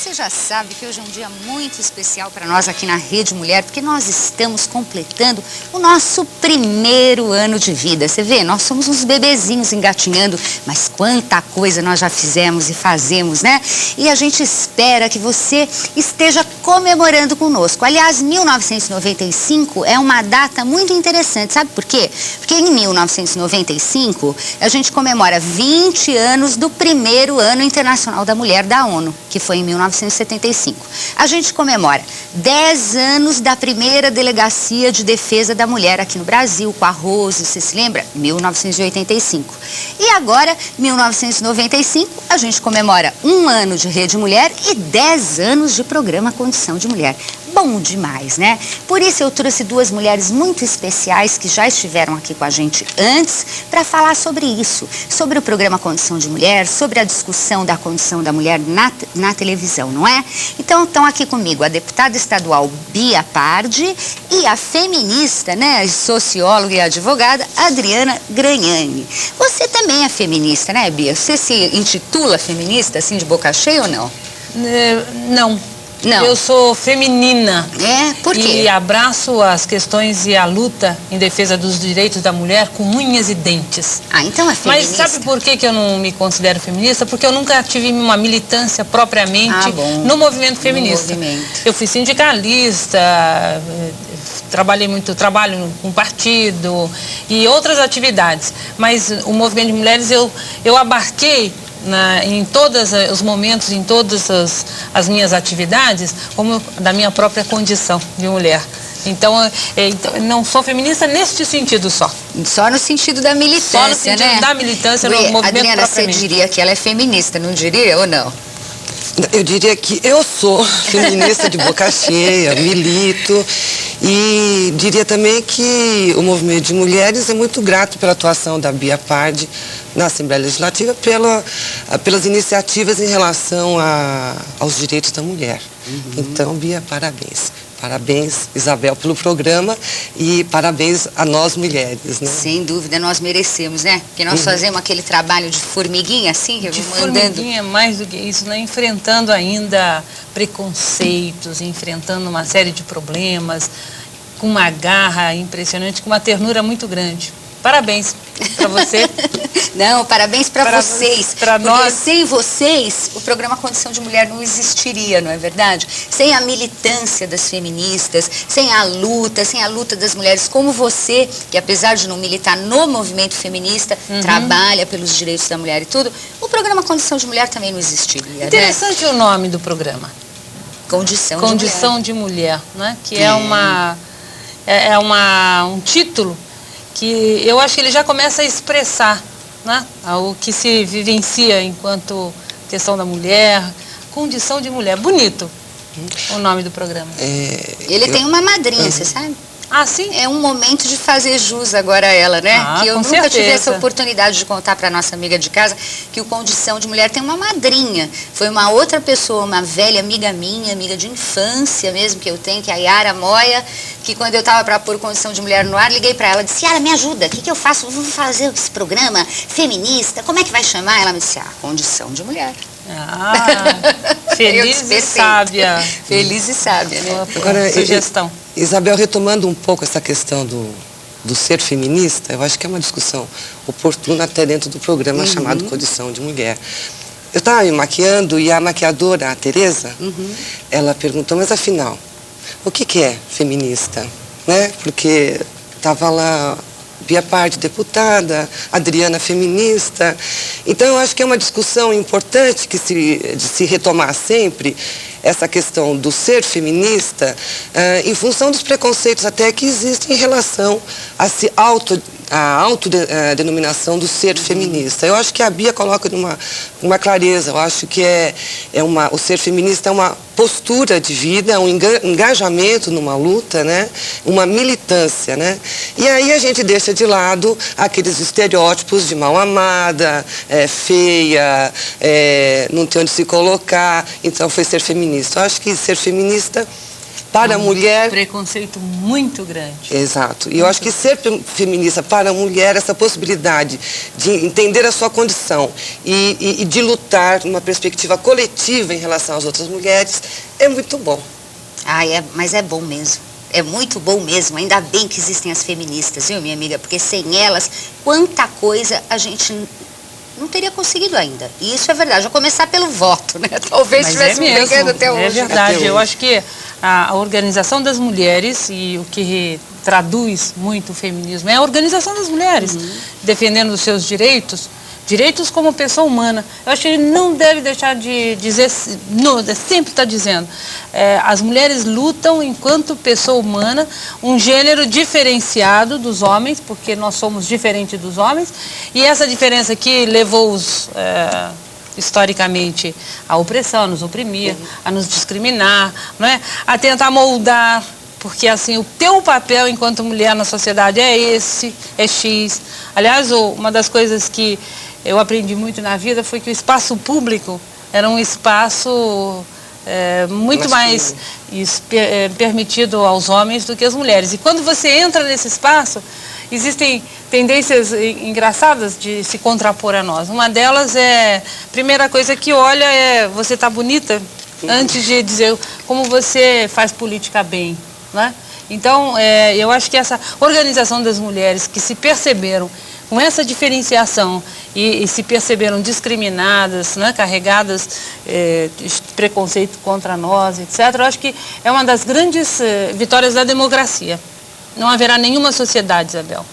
Você já sabe que hoje é um dia muito especial para nós aqui na Rede Mulher, porque nós estamos completando o nosso primeiro ano de vida. Você vê, nós somos uns bebezinhos engatinhando, mas quanta coisa nós já fizemos e fazemos, né? E a gente espera que você esteja comemorando conosco. Aliás, 1995 é uma data muito interessante, sabe por quê? Porque em 1995 a gente comemora 20 anos do primeiro Ano Internacional da Mulher da ONU, que foi em 1975. A gente comemora 10 anos da primeira Delegacia de Defesa da Mulher aqui no Brasil, com a Rose, você se lembra? 1985. E agora, 1995, a gente comemora 1 ano de Rede Mulher e 10 anos de programa Condição de Mulher. Bom demais, né? Por isso eu trouxe duas mulheres muito especiais que já estiveram aqui com a gente antes para falar sobre isso, sobre o programa Condição de Mulher, sobre a discussão da condição da mulher na televisão, não é? Então estão aqui comigo a deputada estadual Bia Pardi e a feminista, né, socióloga e advogada Adriana Gragnani. Você também é feminista, né, Bia? Você se intitula feminista, assim, de boca cheia ou não? Não. Não. Eu sou feminina. É? Por quê? E abraço as questões e a luta em defesa dos direitos da mulher com unhas e dentes. Ah, então é feminista. Mas sabe por que eu não me considero feminista? Porque eu nunca tive uma militância propriamente no movimento feminista. Eu fui sindicalista, trabalho com partido e outras atividades. Mas o movimento de mulheres eu abarquei em todos os momentos, em todas as minhas atividades, como da minha própria condição de mulher. Então, não sou feminista neste sentido só. Só no sentido da militância, só no sentido, né? Da militância, no movimento Adriana, propriamente. você diria que ela é feminista, não diria ou não? Eu diria que eu sou feminista de boca cheia, milito, e diria também que o movimento de mulheres é muito grato pela atuação da Bia Pardi na Assembleia Legislativa, pelas iniciativas em relação aos direitos da mulher. Então, Bia, parabéns. Parabéns, Isabel, pelo programa e parabéns a nós mulheres, né? Sem dúvida, nós merecemos, né? Porque nós fazemos aquele trabalho de formiguinha, assim, que eu vou mandando. Formiguinha, mais do que isso, né? Enfrentando ainda preconceitos, enfrentando uma série de problemas, com uma garra impressionante, com uma ternura muito grande. Parabéns para você. Não, parabéns para vocês. Para nós. Sem vocês, o programa Condição de Mulher não existiria, não é verdade? Sem a militância das feministas, sem a luta das mulheres como você, que apesar de não militar no movimento feminista, trabalha pelos direitos da mulher e tudo, o programa Condição de Mulher também não existiria. Interessante, né? O nome do programa. Condição de Mulher, né? Que é um título que eu acho que ele já começa a expressar, né, o que se vivencia enquanto questão da mulher, condição de mulher. Bonito o nome do programa. Ele tem uma madrinha, você sabe? Ah, sim? É um momento de fazer jus agora a ela, né? Que eu nunca tive essa oportunidade de contar para nossa amiga de casa que o Condição de Mulher tem uma madrinha. Foi uma outra pessoa, uma velha amiga minha, amiga de infância mesmo que eu tenho, que é a Yara Moia, que quando eu estava para pôr Condição de Mulher no ar, liguei para ela, disse: Yara, me ajuda, o que eu faço? Vou fazer esse programa feminista, como é que vai chamar? Ela me disse: Condição de Mulher. Feliz e sábia. Feliz e sábia, né? Agora, sugestão. Isabel, retomando um pouco essa questão do ser feminista, eu acho que é uma discussão oportuna até dentro do programa chamado Condição de Mulher. Eu estava me maquiando e a maquiadora, a Tereza, ela perguntou, mas afinal, o que é feminista? Né? Porque estava lá Bia Pardi, deputada, Adriana, feminista. Então, eu acho que é uma discussão importante de se retomar sempre essa questão do ser feminista em função dos preconceitos até que existem em relação a autodenominação do ser feminista. Eu acho que a Bia coloca uma clareza. Eu acho que o ser feminista é uma postura de vida, é um engajamento numa luta, né? Uma militância, né? E aí a gente deixa de lado aqueles estereótipos de mal amada, feia, não tem onde se colocar, então foi ser feminista. Eu acho que ser feminista para a mulher... Preconceito muito grande. Exato. E eu acho que ser feminista para a mulher, essa possibilidade de entender a sua condição e de lutar numa perspectiva coletiva em relação às outras mulheres, é muito bom. Mas é bom mesmo. É muito bom mesmo. Ainda bem que existem as feministas, viu, minha amiga? Porque sem elas, quanta coisa a gente não teria conseguido ainda. E isso é verdade. Já começar pelo voto, né? Talvez estivesse brigando até hoje. É verdade. Eu acho que a organização das mulheres, e o que traduz muito o feminismo, é a organização das mulheres, defendendo os seus direitos como pessoa humana. Eu acho que ele não deve deixar de dizer, sempre está dizendo, as mulheres lutam enquanto pessoa humana, um gênero diferenciado dos homens, porque nós somos diferentes dos homens, e essa diferença que levou-os historicamente à opressão, a nos oprimir, a nos discriminar, não é? A tentar moldar, porque assim, o teu papel enquanto mulher na sociedade é esse, é X. Aliás, uma das coisas que eu aprendi muito na vida foi que o espaço público era um espaço muito mais permitido aos homens do que às mulheres. E quando você entra nesse espaço, existem tendências engraçadas de se contrapor a nós. Uma delas a primeira coisa que olha é você tá bonita, antes de dizer como você faz política bem, né? Então, eu acho que essa organização das mulheres que se perceberam com essa diferenciação e se perceberam discriminadas, né, carregadas de preconceito contra nós, etc., eu acho que é uma das grandes vitórias da democracia. Não haverá nenhuma sociedade, Isabel,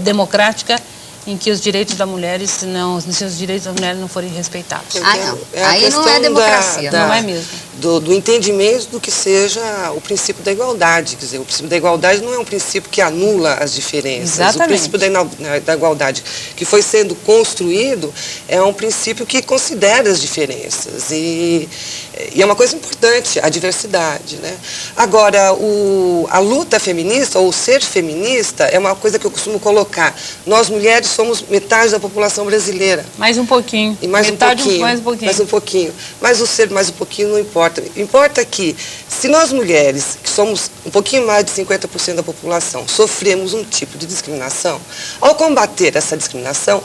democrática em que os direitos das mulheres se os direitos das mulheres não forem respeitados. Não. Aí não é democracia. Não é mesmo. Do entendimento do que seja o princípio da igualdade. Quer dizer, o princípio da igualdade não é um princípio que anula as diferenças. Exatamente. O princípio da igualdade que foi sendo construído é um princípio que considera as diferenças. E é uma coisa importante, a diversidade, né? Agora, a luta feminista, ou ser feminista, é uma coisa que eu costumo colocar. Nós, mulheres, somos metade da população brasileira. Mais um pouquinho. E mais um pouquinho. Mas o ser mais um pouquinho não importa. Importa que, se nós mulheres, que somos um pouquinho mais de 50% da população, sofremos um tipo de discriminação, ao combater essa discriminação,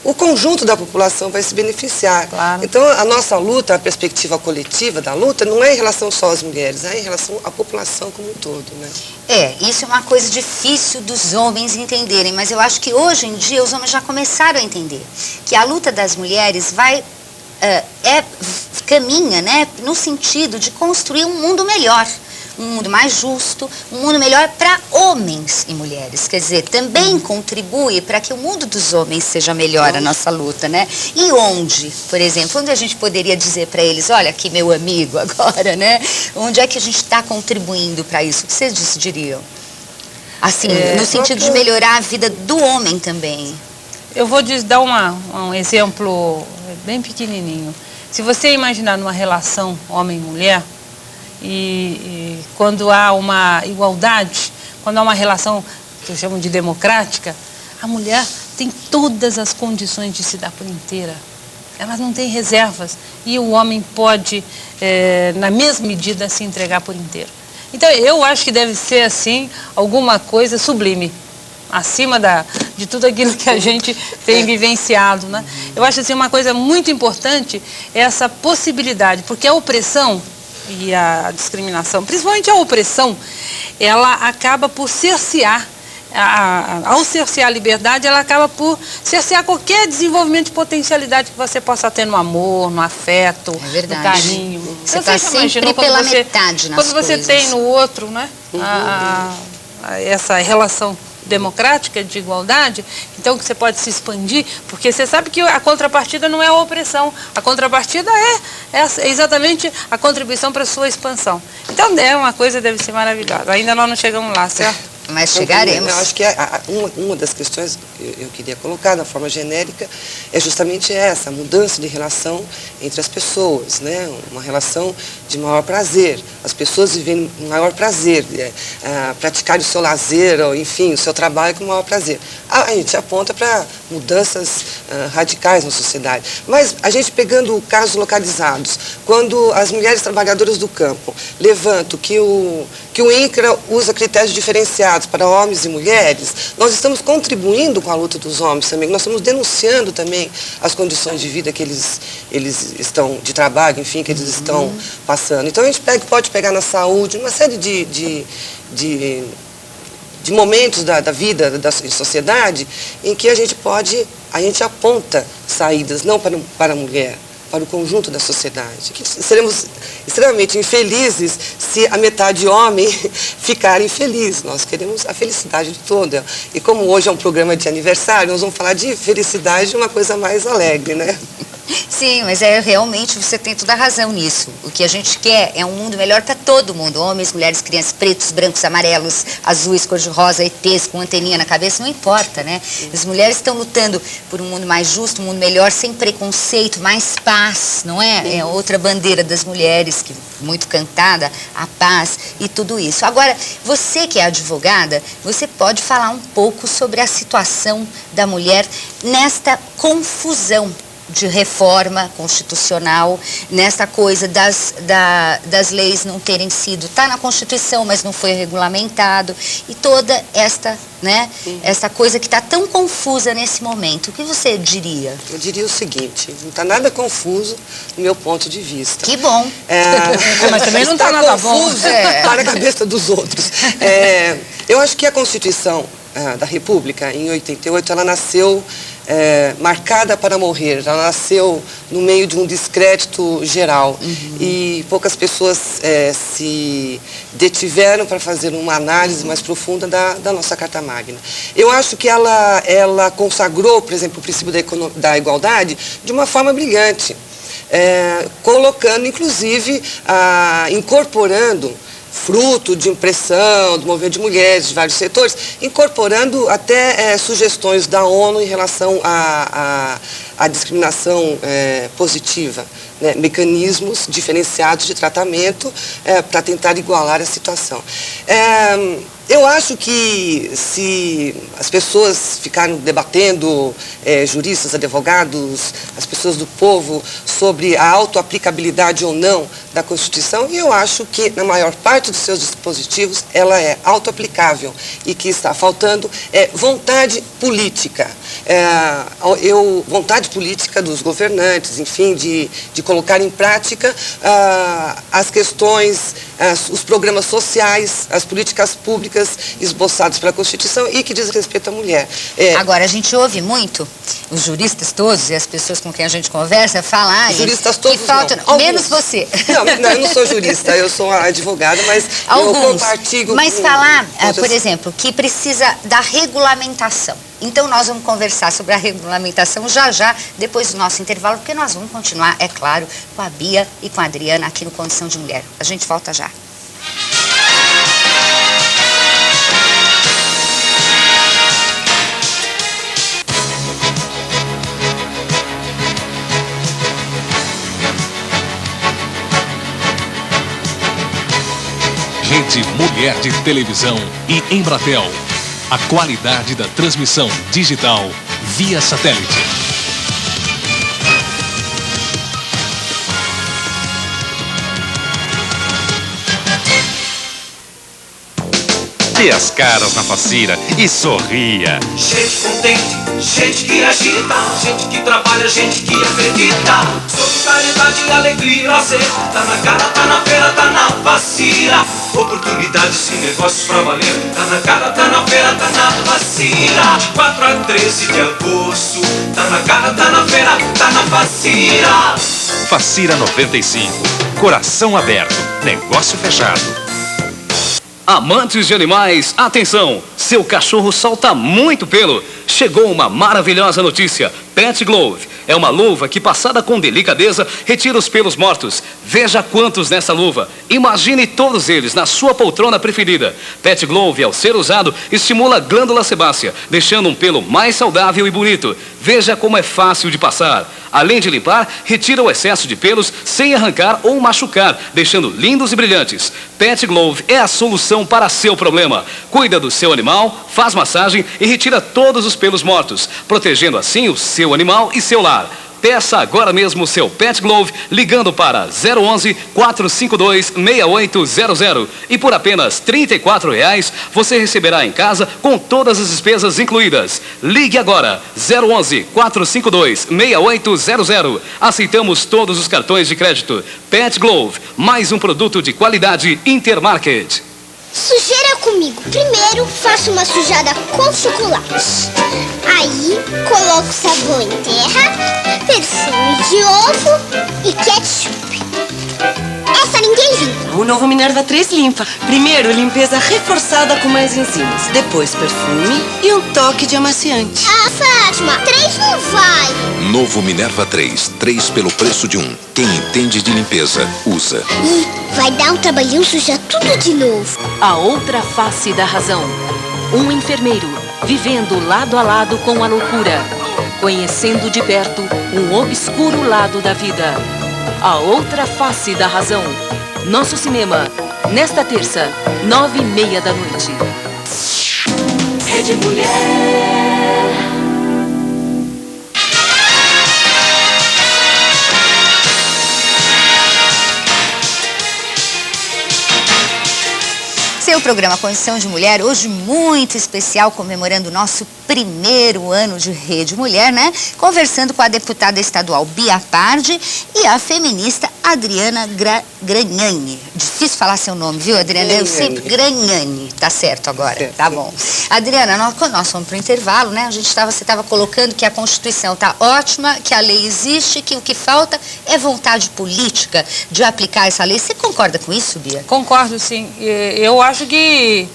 o conjunto da população vai se beneficiar. Claro. Então, a nossa luta, a perspectiva coletiva da luta, não é em relação só às mulheres, é em relação à população como um todo, né? Isso é uma coisa difícil dos homens entenderem, mas eu acho que hoje em dia os homens já começaram a entender que a luta das mulheres caminha, né, no sentido de construir um mundo melhor. Um mundo mais justo, um mundo melhor para homens e mulheres. Quer dizer, também contribui para que o mundo dos homens seja melhor a nossa luta, né? E onde, por exemplo, onde a gente poderia dizer para eles, olha aqui meu amigo agora, né? Onde é que a gente está contribuindo para isso? O que vocês diriam? Assim, no sentido de melhorar a vida do homem também. Eu vou dar um exemplo bem pequenininho. Se você imaginar numa relação homem-mulher, e quando há uma igualdade, quando há uma relação que eu chamo de democrática, a mulher tem todas as condições de se dar por inteira. Ela não tem reservas e o homem pode, na mesma medida, se entregar por inteiro. Então, eu acho que deve ser, assim, alguma coisa sublime, acima de tudo aquilo que a gente tem vivenciado, né? Eu acho, assim, uma coisa muito importante é essa possibilidade, porque a opressão e a discriminação, principalmente a opressão, ela acaba por cercear, ao cercear a liberdade, ela acaba por cercear qualquer desenvolvimento de potencialidade que você possa ter no amor, no afeto, no carinho. Você está sempre pela metade nas coisas. Quando você tem no outro, né, essa relação democrática de igualdade, então que você pode se expandir, porque você sabe que a contrapartida não é a opressão, a contrapartida é exatamente a contribuição para a sua expansão. Então é uma coisa que deve ser maravilhosa. Ainda nós não chegamos lá, certo? Mas chegaremos. Eu acho que uma das questões que eu queria colocar, da forma genérica, é justamente essa, a mudança de relação entre as pessoas, né? Uma relação de maior prazer. As pessoas vivem um maior prazer, praticar o seu lazer, ou, enfim, o seu trabalho com maior prazer. A gente aponta para mudanças radicais na sociedade. Mas a gente pegando casos localizados, quando as mulheres trabalhadoras do campo levantam que o INCRA usa critérios diferenciados para homens e mulheres, nós estamos contribuindo com a luta dos homens também, nós estamos denunciando também as condições de vida que eles estão, de trabalho, enfim, que eles estão passando. Então a gente pode pegar na saúde, uma série de momentos da vida, da sociedade, em que a gente aponta saídas, não para a mulher, para o conjunto da sociedade. Que seremos extremamente infelizes se a metade homem ficar infeliz. Nós queremos a felicidade de toda. E como hoje é um programa de aniversário, nós vamos falar de felicidade, uma coisa mais alegre, né? Sim, mas realmente você tem toda a razão nisso. O que a gente quer é um mundo melhor para todo mundo. Homens, mulheres, crianças, pretos, brancos, amarelos, azuis, cor-de-rosa, ETs com anteninha na cabeça, não importa, né? As mulheres estão lutando por um mundo mais justo, um mundo melhor, sem preconceito, mais paz, não é? É outra bandeira das mulheres, que muito cantada, a paz e tudo isso. Agora, você que é advogada, você pode falar um pouco sobre a situação da mulher nesta confusão de reforma constitucional, nessa coisa das leis não terem sido, está na Constituição, mas não foi regulamentado, e toda esta, né, essa coisa que está tão confusa nesse momento. O que você diria? Eu diria o seguinte, não está nada confuso do meu ponto de vista. Que bom. Mas também não está nada confuso para a cabeça dos outros. Eu acho que a Constituição da República, em 88, ela nasceu marcada para morrer. Ela nasceu no meio de um descrédito geral e poucas pessoas se detiveram para fazer uma análise mais profunda da nossa Carta Magna. Eu acho que ela consagrou, por exemplo, o princípio da igualdade de uma forma brilhante, colocando, inclusive, incorporando, fruto de impressão do movimento de mulheres de vários setores, incorporando até sugestões da ONU em relação à discriminação positiva, né? Mecanismos diferenciados de tratamento para tentar igualar a situação. Eu acho que se as pessoas ficaram debatendo, juristas, advogados, as pessoas do povo, sobre a autoaplicabilidade ou não da Constituição, e eu acho que na maior parte dos seus dispositivos ela é autoaplicável e que está faltando vontade política. Vontade política dos governantes, enfim, de colocar em prática as questões, os programas sociais, as políticas públicas esboçados pela Constituição e que diz respeito à mulher. Agora, a gente ouve muito os juristas todos e as pessoas com quem a gente conversa falarem juristas todos que falta, não. menos você. Não, eu não sou jurista, eu sou advogada, mas alguns, eu compartilho. Mas falar, por exemplo, que precisa da regulamentação. Então, nós vamos conversar sobre a regulamentação já, depois do nosso intervalo, porque nós vamos continuar, é claro, com a Bia e com a Adriana aqui no Condição de Mulher. A gente volta já. Rede Mulher de Televisão e Embratel. A qualidade da transmissão digital via satélite. Dê as caras na Facira e sorria. Gente contente, gente que agita, gente que trabalha, gente que acredita. Solidariedade e alegria, lazer, tá na cara, tá na feira, tá na Facira. Oportunidades e negócios pra valer, tá na cara, tá na feira, tá na Facira. De 4 a 13 de agosto, tá na cara, tá na feira, tá na Facira. Facira 95, coração aberto, negócio fechado. Amantes de animais, atenção! Seu cachorro solta muito pelo. Chegou uma maravilhosa notícia. Pet Glove É uma luva que, passada com delicadeza, retira os pelos mortos. Veja quantos nessa luva. Imagine todos eles na sua poltrona preferida. Pet Glove, ao ser usado, estimula a glândula sebácea, deixando um pelo mais saudável e bonito. Veja como é fácil de passar. Além de limpar, retira o excesso de pelos sem arrancar ou machucar, deixando lindos e brilhantes. Pet Glove é a solução para seu problema. Cuida do seu animal, faz massagem e retira todos os pelos mortos, protegendo assim o seu animal e seu lar. Peça agora mesmo o seu Pet Glove ligando para 011 452 6800 e por apenas R$ 34,00 você receberá em casa com todas as despesas incluídas. Ligue agora 011 452 6800. Aceitamos todos os cartões de crédito. Pet Glove, mais um produto de qualidade Intermarket. Sujeira comigo. Primeiro faço uma sujada com chocolate. Aí coloco sabão em terra, perfume de ovo e ketchup. Essa ninguém limpa. O novo Minerva 3 limpa. Primeiro, limpeza reforçada com mais enzimas. Depois, perfume e um toque de amaciante. Ah, Fátima, 3 não vai. Novo Minerva 3. 3 pelo preço de 1. Quem entende de limpeza, usa. Ih, vai dar um trabalhão sujar tudo de novo. A outra face da razão. Um enfermeiro vivendo lado a lado com a loucura, conhecendo de perto um obscuro lado da vida. A outra face da razão. Nosso cinema, nesta terça, 21h30 da noite. Rede Mulher. Seu programa Condição de Mulher, hoje muito especial, comemorando o nosso primeiro ano de Rede Mulher, né? Conversando com a deputada estadual Bia Pardi e a feminista Adriana Gragnani. Difícil falar seu nome, viu, Adriana? Eu sempre... Gragnani, tá certo agora, tá bom. Adriana, nós fomos para o intervalo, né? Você estava colocando que a Constituição tá ótima, que a lei existe, que o que falta é vontade política de aplicar essa lei. Você concorda com isso, Bia? Concordo, sim. Eu acho que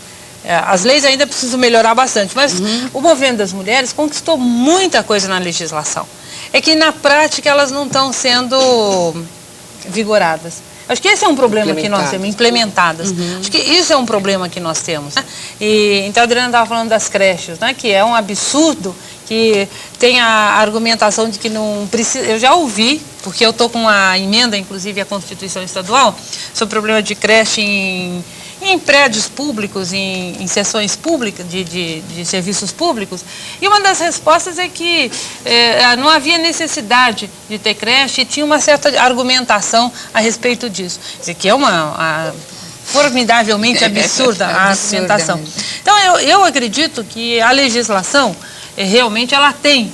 as leis ainda precisam melhorar bastante, mas o movimento das mulheres conquistou muita coisa na legislação. É que na prática elas não estão sendo vigoradas. Acho que esse é um problema que nós temos, implementadas. Acho que isso é um problema que nós temos. Né? Então a Adriana estava falando das creches, né? Que é um absurdo, que tem a argumentação de que não precisa... Eu já ouvi, porque eu estou com a emenda, inclusive, à Constituição Estadual, sobre o problema de creche em prédios públicos, em sessões públicas, de serviços públicos, e uma das respostas é que não havia necessidade de ter creche e tinha uma certa argumentação a respeito disso. Isso aqui é uma formidavelmente absurda a argumentação. Então, eu acredito que a legislação, realmente, ela tem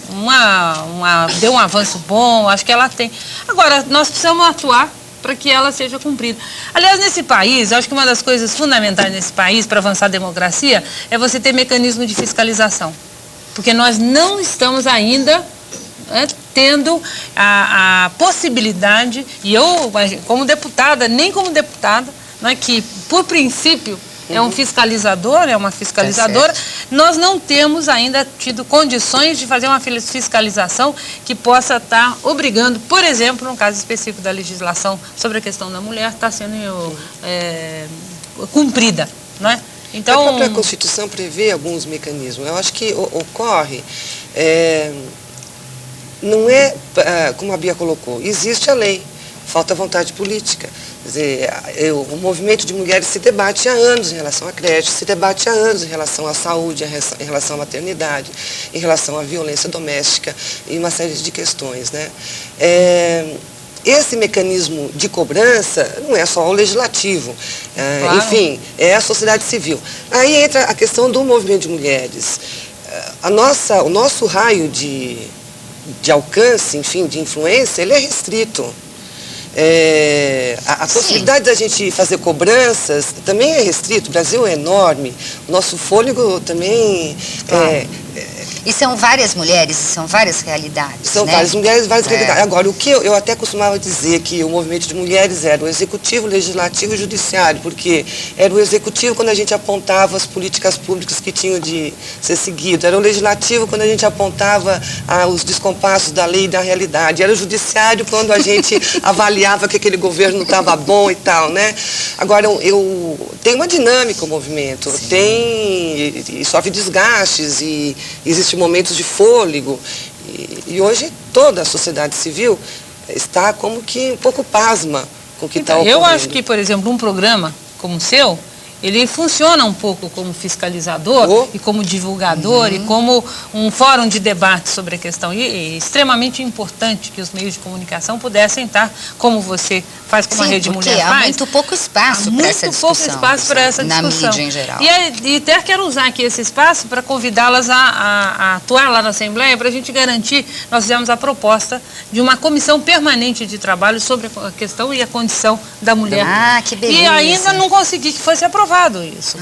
deu um avanço bom, acho que ela tem. Agora, nós precisamos atuar para que ela seja cumprida. Aliás, nesse país, acho que uma das coisas fundamentais nesse país para avançar a democracia é você ter mecanismo de fiscalização. Porque nós não estamos ainda tendo a possibilidade, e eu, como deputada, nem como deputada, que por princípio é um fiscalizador, é uma fiscalizadora, nós não temos ainda tido condições de fazer uma fiscalização que possa estar obrigando, por exemplo, no caso específico da legislação sobre a questão da mulher, está sendo cumprida, não é? Então, a própria Constituição prevê alguns mecanismos. Eu acho que ocorre, não é, como a Bia colocou, existe a lei, falta vontade política. Quer dizer, o movimento de mulheres se debate há anos em relação à creche, se debate há anos em relação à saúde, em relação à maternidade, em relação à violência doméstica e uma série de questões, né? Esse mecanismo de cobrança não é só o legislativo, claro. Enfim, é a sociedade civil. Aí entra a questão do movimento de mulheres. O nosso raio de alcance, enfim, de influência, ele é restrito. A possibilidade da gente fazer cobranças também é restrito. O Brasil é enorme, o nosso fôlego também E são várias mulheres, e são várias realidades, São né? várias mulheres, várias realidades. Agora, o que eu até costumava dizer que o movimento de mulheres era o executivo, o legislativo e o judiciário, porque era o executivo quando a gente apontava as políticas públicas que tinham de ser seguidas, era o legislativo quando a gente apontava os descompassos da lei e da realidade, era o judiciário quando a gente avaliava que aquele governo não estava bom e tal, né? Agora, tem uma dinâmica o movimento, e sofre desgastes, e existem momentos de fôlego, e hoje toda a sociedade civil está como que um pouco pasma com o que está ocorrendo. Eu acho que, por exemplo, um programa como o seu, ele funciona um pouco como fiscalizador e como divulgador e como um fórum de debate sobre a questão. E é extremamente importante que os meios de comunicação pudessem estar, como você faz, como a Rede Mulher faz. Há muito pouco espaço para essa discussão. Muito pouco espaço para essa discussão. Na mídia em geral. E até quero usar aqui esse espaço para convidá-las a atuar lá na Assembleia para a gente garantir, nós fizemos a proposta de uma comissão permanente de trabalho sobre a questão e a condição da mulher. Ah, que beleza. E ainda não consegui que fosse aprovado isso.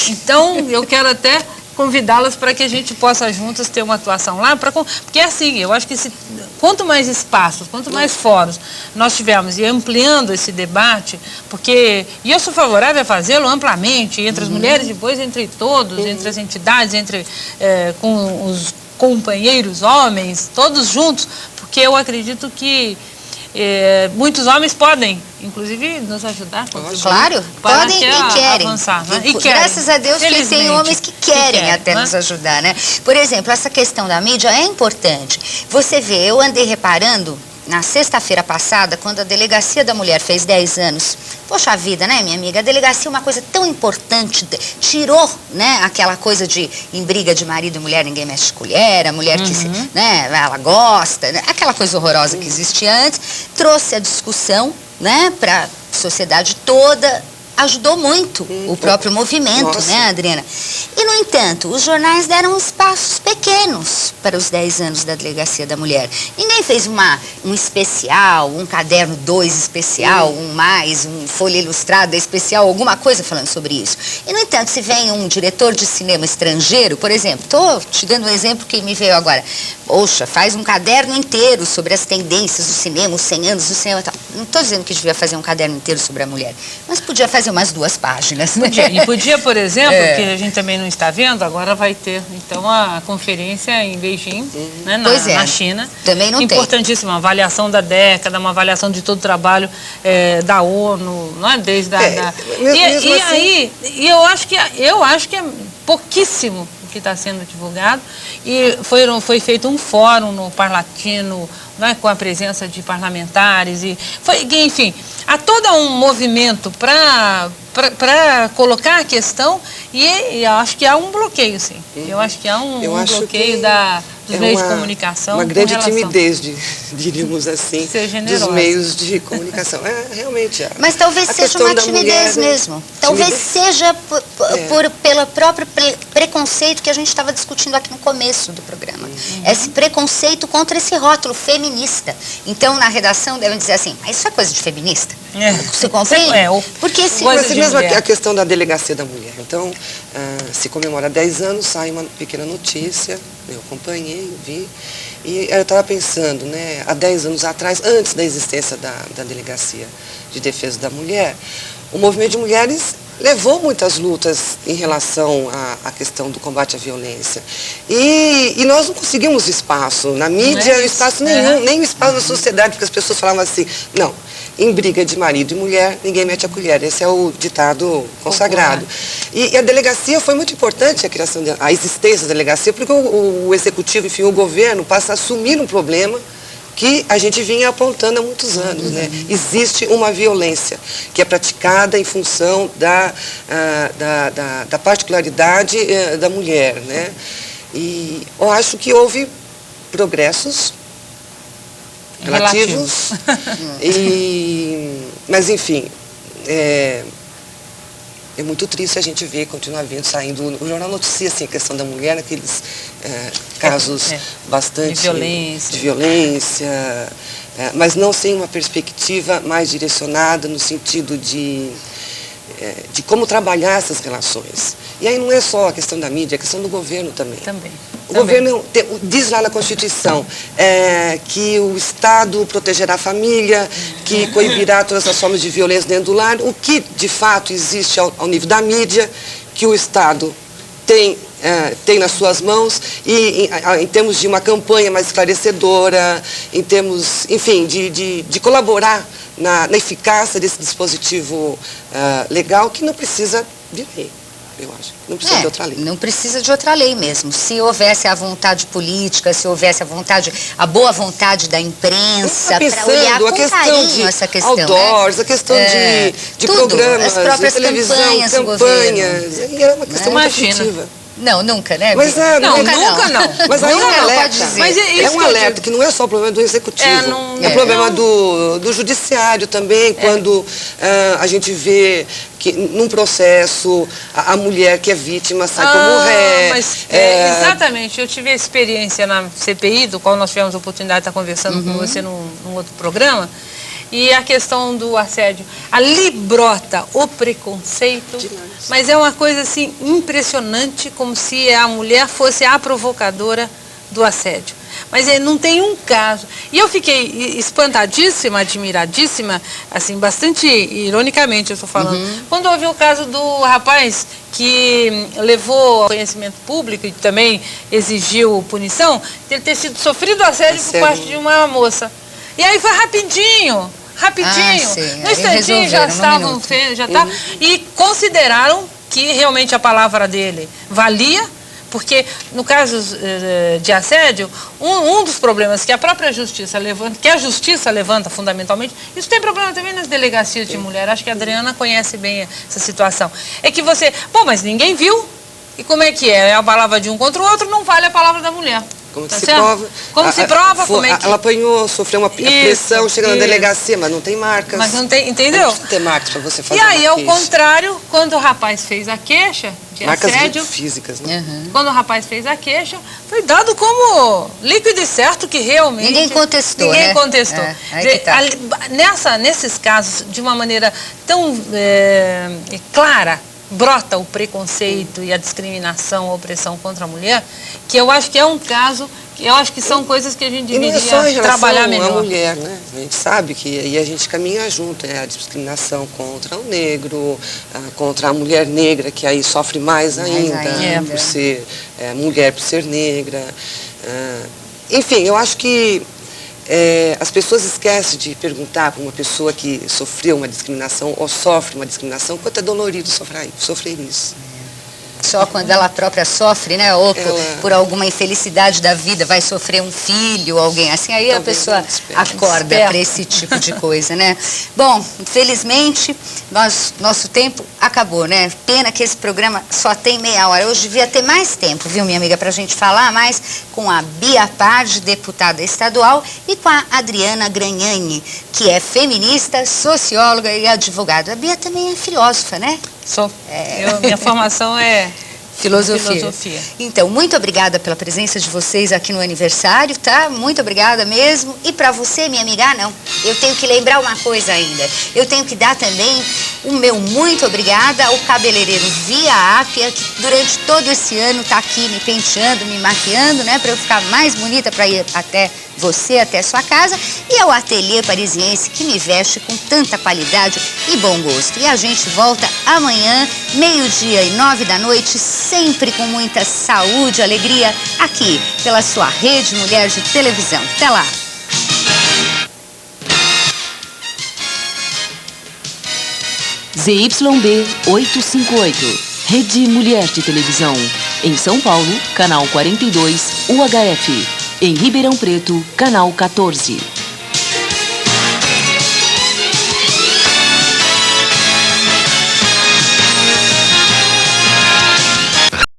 Então, eu quero até convidá-las para que a gente possa juntas ter uma atuação lá, porque assim, eu acho que quanto mais espaços, quanto mais fóruns nós tivermos e ampliando esse debate, e eu sou favorável a fazê-lo amplamente, entre as mulheres, depois entre todos, entre as entidades, com os companheiros homens, todos juntos, porque eu acredito que muitos homens podem, inclusive, nos ajudar. Claro, podem e querem. Avançar, né? Graças a Deus que tem homens que querem até nos ajudar, né? Por exemplo, essa questão da mídia é importante. Você vê, eu andei reparando na sexta-feira passada, quando a Delegacia da Mulher fez 10 anos. Poxa vida, né, minha amiga? A delegacia é uma coisa tão importante, tirou, né, aquela coisa de em briga de marido e mulher, ninguém mexe com colher, a mulher que, né, ela gosta, né, aquela coisa horrorosa que existia antes, trouxe a discussão, né, para a sociedade toda, ajudou muito o próprio movimento, né, Adriana? E, no entanto, os jornais deram espaços pequenos para os 10 anos da Delegacia da Mulher. Ninguém fez um especial, um caderno 2 especial, um folha ilustrada especial, alguma coisa falando sobre isso. E, no entanto, se vem um diretor de cinema estrangeiro, por exemplo, estou te dando um exemplo que me veio agora. Poxa, faz um caderno inteiro sobre as tendências do cinema, os 100 anos do cinema e tal. Não estou dizendo que devia fazer um caderno inteiro sobre a mulher, mas podia fazer umas 2 páginas. Né? Podia, por exemplo, que a gente também não está vendo, agora vai ter, então, a conferência em Beijing, né, na China. Também não importantíssima, uma avaliação da década, uma avaliação de todo o trabalho da ONU, não é? Desde eu acho que é pouquíssimo que está sendo divulgado, e foi feito um fórum no Parlatino, né, com a presença de parlamentares, enfim, há todo um movimento para colocar a questão, e eu acho que há um bloqueio, sim. Eu acho que há um bloqueio dos meios de comunicação. Uma grande timidez, diríamos assim, dos meios de comunicação. Realmente. Mas talvez seja uma timidez mesmo. Talvez seja pelo próprio preconceito que a gente estava discutindo aqui no começo do programa. Esse preconceito contra esse rótulo feminista. Então, na redação, devem dizer assim, mas isso é coisa de feminista? Você compreende? Porque mesmo a questão da Delegacia da Mulher. Então, se comemora 10 anos, sai uma pequena notícia, eu acompanhei, eu vi, e eu estava pensando, né, há 10 anos atrás, antes da existência da Delegacia de Defesa da Mulher, o movimento de mulheres levou muitas lutas em relação à questão do combate à violência. E nós não conseguimos espaço na mídia, espaço nenhum, nem espaço na sociedade, porque as pessoas falavam assim, não, em briga de marido e mulher, ninguém mete a colher. Esse é o ditado consagrado. E a delegacia foi muito importante, a existência da delegacia, porque o executivo, enfim, o governo passa a assumir um problema que a gente vinha apontando há muitos anos, né? Existe uma violência que é praticada em função da particularidade da mulher, né? E eu acho que houve progressos relativos, mas enfim, é muito triste a gente ver, continuar vendo, saindo, o jornal noticia assim, a questão da mulher, aqueles casos bastante de violência, mas não sem uma perspectiva mais direcionada no sentido de como trabalhar essas relações. E aí não é só a questão da mídia, é a questão do governo também. O governo diz lá na Constituição que o Estado protegerá a família, que coibirá todas as formas de violência dentro do lar, o que de fato existe ao nível da mídia, que o Estado tem nas suas mãos, e em termos de uma campanha mais esclarecedora, em termos, enfim, de colaborar na eficácia desse dispositivo legal, que não precisa de lei. Eu acho. Não precisa de outra lei. Não precisa de outra lei mesmo. Se houvesse a vontade política, se houvesse a boa vontade da imprensa para olhar com carinho essa questão. Outdoors, né? A questão de tudo, programas, as próprias de televisão, campanhas. E é uma questão muito afetiva. Não, nunca, né? Mas nunca não. Mas aí é um alerta. Mas é um alerta que não é só o problema do executivo. É problema do judiciário também, quando a gente vê que num processo a mulher que é vítima sai como ré. Exatamente. Eu tive a experiência na CPI, do qual nós tivemos a oportunidade de estar conversando com você num outro programa. E a questão do assédio, ali brota o preconceito, mas é uma coisa assim impressionante, como se a mulher fosse a provocadora do assédio. Mas não tem um caso. E eu fiquei espantadíssima, admiradíssima, assim, bastante ironicamente eu estou falando, quando houve o caso do rapaz que levou ao conhecimento público e também exigiu punição, de ele ter sido sofrido assédio por parte de uma moça. E aí foi rapidinho. No instantinho já estavam e consideraram que realmente a palavra dele valia, porque no caso de assédio, um dos problemas que a própria justiça levanta, que a justiça levanta fundamentalmente, isso tem problema também nas delegacias de mulher, acho que a Adriana conhece bem essa situação, é que você, mas ninguém viu, e como é que é? É a palavra de um contra o outro, não vale a palavra da mulher. Como se prova? Como se prova? Como é que... Ela apanhou, sofreu uma pressão, chega na delegacia, mas não tem marcas. Mas não tem, entendeu? Não precisa ter marcas para você fazer. E aí, ao contrário, quando o rapaz fez a queixa de assédio... Marcas físicas, né? Quando o rapaz fez a queixa, foi dado como líquido e certo que realmente... Ninguém contestou, Ninguém contestou. Nesses casos, de uma maneira tão clara, brota o preconceito e a discriminação, a opressão contra a mulher, que eu acho que é um caso, eu acho que são coisas que a gente deveria trabalhar melhor. A mulher, né? A gente sabe que e a gente caminha junto, a discriminação contra o negro, contra a mulher negra, que aí sofre mais ainda. Por ser mulher, por ser negra. Enfim, eu acho que as pessoas esquecem de perguntar para uma pessoa que sofreu uma discriminação ou sofre uma discriminação, quanto é dolorido sofrer isso. Só quando ela própria sofre, né? Ou por alguma infelicidade da vida, vai sofrer um filho, alguém assim, aí a pessoa acorda para esse tipo de coisa, né? Bom, infelizmente, nosso tempo acabou, né? Pena que esse programa só tem meia hora. Hoje devia ter mais tempo, viu, minha amiga, para a gente falar mais com a Bia Pardi, deputada estadual, e com a Adriana Gragnani, que é feminista, socióloga e advogada. A Bia também é filósofa, né? Sou. Minha formação é filosofia. Então, muito obrigada pela presença de vocês aqui no aniversário, tá? Muito obrigada mesmo. E para você, minha amiga, não. Eu tenho que lembrar uma coisa ainda. Eu tenho que dar também o meu muito obrigada ao cabeleireiro Via Ápia, que durante todo esse ano tá aqui me penteando, me maquiando, né? Para eu ficar mais bonita para ir até você, até sua casa, e ao ateliê parisiense que me veste com tanta qualidade e bom gosto. E a gente volta amanhã, 12h09 da noite, sempre com muita saúde e alegria, aqui pela sua Rede Mulher de Televisão. Até lá! ZYB 858, Rede Mulher de Televisão. Em São Paulo, canal 42, UHF. Em Ribeirão Preto, canal 14.